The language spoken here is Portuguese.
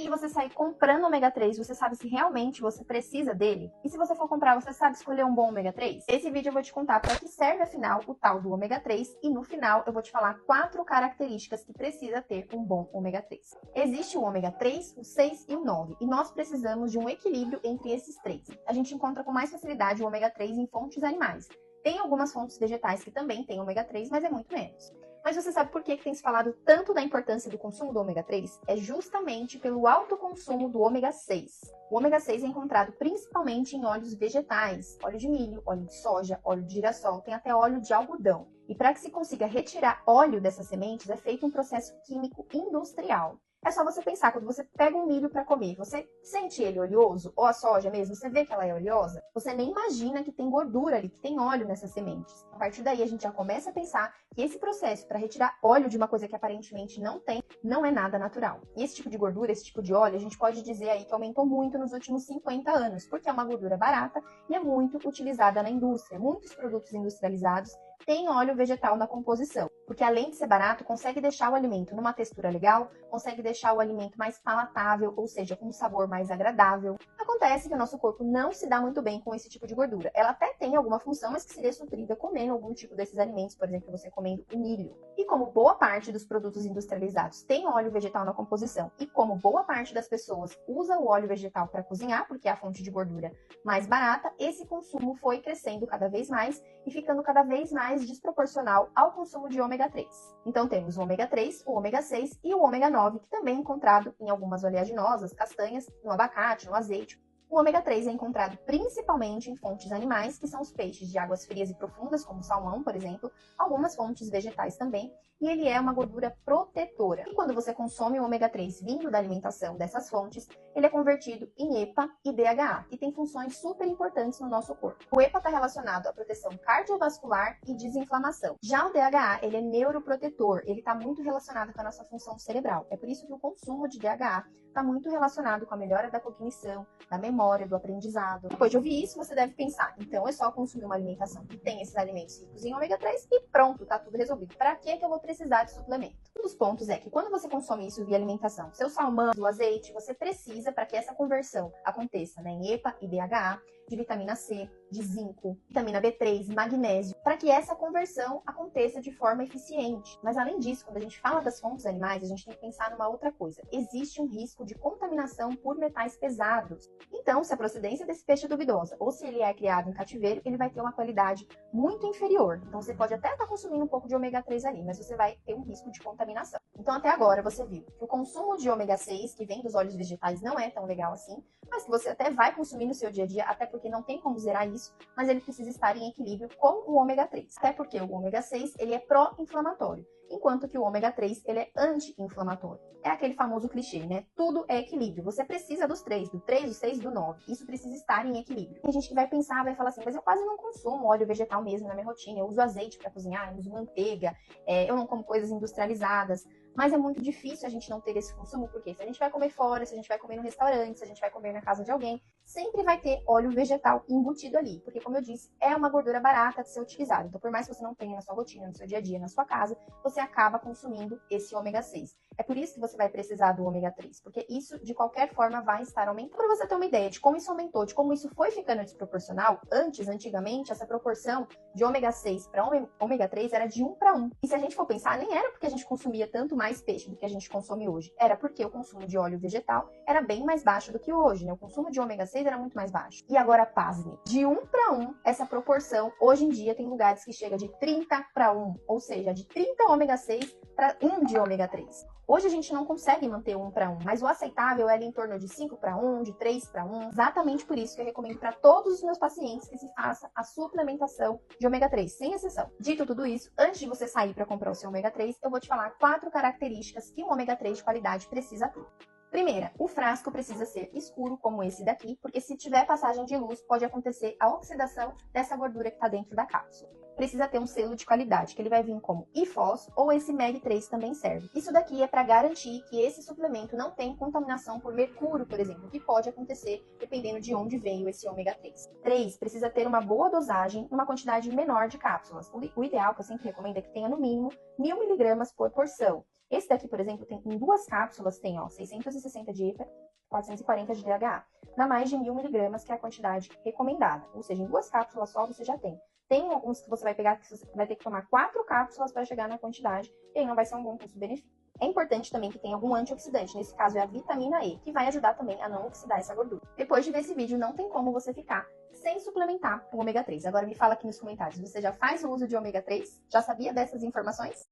de você sair comprando ômega 3, você sabe se realmente você precisa dele? E se você for comprar, você sabe escolher um bom ômega 3? Esse vídeo eu vou te contar para que serve, afinal, o tal do ômega 3 e no final eu vou te falar 4 características que precisa ter um bom ômega 3. Existe o ômega 3, o 6 e o 9 e nós precisamos de um equilíbrio entre esses três. A gente encontra com mais facilidade o ômega 3 em fontes animais. Tem algumas fontes vegetais que também têm ômega 3, mas é muito menos. Mas você sabe por que tem se falado tanto da importância do consumo do ômega 3? É justamente pelo alto consumo do ômega 6. O ômega 6 é encontrado principalmente em óleos vegetais, óleo de milho, óleo de soja, óleo de girassol, tem até óleo de algodão. E para que se consiga retirar óleo dessas sementes, é feito um processo químico industrial. É só você pensar, quando você pega um milho para comer, você sente ele oleoso? Ou a soja mesmo, você vê que ela é oleosa? Você nem imagina que tem gordura ali, que tem óleo nessas sementes. A partir daí, a gente já começa a pensar que esse processo para retirar óleo de uma coisa que aparentemente não tem, não é nada natural. E esse tipo de gordura, esse tipo de óleo, a gente pode dizer aí que aumentou muito nos últimos 50 anos, porque é uma gordura barata e é muito utilizada na indústria. Muitos produtos industrializados têm óleo vegetal na composição, porque além de ser barato, consegue deixar o alimento numa textura legal, consegue deixar o alimento mais palatável, ou seja, com um sabor mais agradável. Acontece que o nosso corpo não se dá muito bem com esse tipo de gordura. Ela até tem alguma função, mas que seria suprida comendo algum tipo desses alimentos, por exemplo, você comendo o milho. E como boa parte dos produtos industrializados tem óleo vegetal na composição, e como boa parte das pessoas usa o óleo vegetal para cozinhar, porque é a fonte de gordura mais barata, esse consumo foi crescendo cada vez mais e ficando cada vez mais desproporcional ao consumo de ômega 3. Então temos o ômega 3, o ômega 6 e o ômega 9, que também é encontrado em algumas oleaginosas, castanhas, no abacate, no azeite. O ômega 3 é encontrado principalmente em fontes animais, que são os peixes de águas frias e profundas, como o salmão, por exemplo, algumas fontes vegetais também, e ele é uma gordura protetora. E quando você consome o ômega 3 vindo da alimentação dessas fontes, ele é convertido em EPA e DHA, que tem funções super importantes no nosso corpo. O EPA está relacionado à proteção cardiovascular e desinflamação. Já o DHA, ele é neuroprotetor, ele está muito relacionado com a nossa função cerebral. É por isso que o consumo de DHA está muito relacionado com a melhora da cognição, da memória, do aprendizado. Depois de ouvir isso, você deve pensar, então é só consumir uma alimentação que tem esses alimentos ricos em ômega 3 e pronto, tá tudo resolvido. Para que eu vou precisar de suplemento? Um dos pontos é que quando você consome isso via alimentação, seu salmão, o azeite, você precisa, para que essa conversão aconteça, né, em EPA e DHA, de vitamina C, de zinco, vitamina B3, magnésio, para que essa conversão aconteça de forma eficiente. Mas além disso, quando a gente fala das fontes animais, a gente tem que pensar numa outra coisa. Existe um risco de contaminação por metais pesados. Então, se a procedência desse peixe é duvidosa, ou se ele é criado em cativeiro, ele vai ter uma qualidade muito inferior. Então, você pode até estar consumindo um pouco de ômega 3 ali, mas você vai ter um risco de contaminação. Então, até agora, você viu que o consumo de ômega 6, que vem dos óleos vegetais, não é tão legal assim, mas que você até vai consumir no seu dia a dia, até porque não tem como zerar isso, mas ele precisa estar em equilíbrio com o ômega 3. Até porque o ômega 6, ele é pró-inflamatório, enquanto que o ômega 3, ele é anti-inflamatório. É aquele famoso clichê, né? Tudo é equilíbrio. Você precisa dos três, do 3, do 6 e do 9. Isso precisa estar em equilíbrio. Tem gente que vai pensar, vai falar assim, mas eu quase não consumo óleo vegetal mesmo na minha rotina. Eu uso azeite para cozinhar, eu uso manteiga, eu não como coisas industrializadas. Mas é muito difícil a gente não ter esse consumo, porque se a gente vai comer fora, se a gente vai comer no restaurante, se a gente vai comer na casa de alguém, sempre vai ter óleo vegetal embutido ali. Porque, como eu disse, é uma gordura barata de ser utilizada. Então, por mais que você não tenha na sua rotina, no seu dia a dia, na sua casa, você acaba consumindo esse ômega 6. É por isso que você vai precisar do ômega 3, porque isso, de qualquer forma, vai estar aumentando. Para você ter uma ideia de como isso aumentou, de como isso foi ficando desproporcional, antigamente, essa proporção de ômega 6 para ômega 3 era de 1 para 1. E se a gente for pensar, nem era porque a gente consumia tanto mais peixe do que a gente consome hoje. Era porque o consumo de óleo vegetal era bem mais baixo do que hoje, né? O consumo de ômega 6 era muito mais baixo. E agora, pasme, de 1 para 1, essa proporção, hoje em dia, tem lugares que chega de 30 para 1, ou seja, de 30 ômega 6 para 1 de ômega 3. Hoje a gente não consegue manter 1 para 1, mas o aceitável é ali em torno de 5 para 1, de 3 para 1. Exatamente por isso que eu recomendo para todos os meus pacientes que se faça a suplementação de ômega 3, sem exceção. Dito tudo isso, antes de você sair para comprar o seu ômega 3, eu vou te falar 4 características que um ômega 3 de qualidade precisa ter. Primeira, o frasco precisa ser escuro, como esse daqui, porque se tiver passagem de luz, pode acontecer a oxidação dessa gordura que está dentro da cápsula. Precisa ter um selo de qualidade, que ele vai vir como IFOS ou esse MEG3 também serve. Isso daqui é para garantir que esse suplemento não tem contaminação por mercúrio, por exemplo, que pode acontecer dependendo de onde veio esse ômega 3. 3, precisa ter uma boa dosagem, uma quantidade menor de cápsulas. O ideal, que eu sempre recomendo, é que tenha no mínimo 1000 mg por porção. Esse daqui, por exemplo, tem em 2 cápsulas, tem, ó, 660 de EPA, 440 de DHA, na mais de 1000 miligramas, que é a quantidade recomendada. Ou seja, em 2 cápsulas só você já tem. Tem alguns que você vai pegar que você vai ter que tomar 4 cápsulas para chegar na quantidade, e aí não vai ser um bom custo-benefício. É importante também que tenha algum antioxidante, nesse caso é a vitamina E, que vai ajudar também a não oxidar essa gordura. Depois de ver esse vídeo, não tem como você ficar sem suplementar o ômega 3. Agora me fala aqui nos comentários, você já faz o uso de ômega 3? Já sabia dessas informações?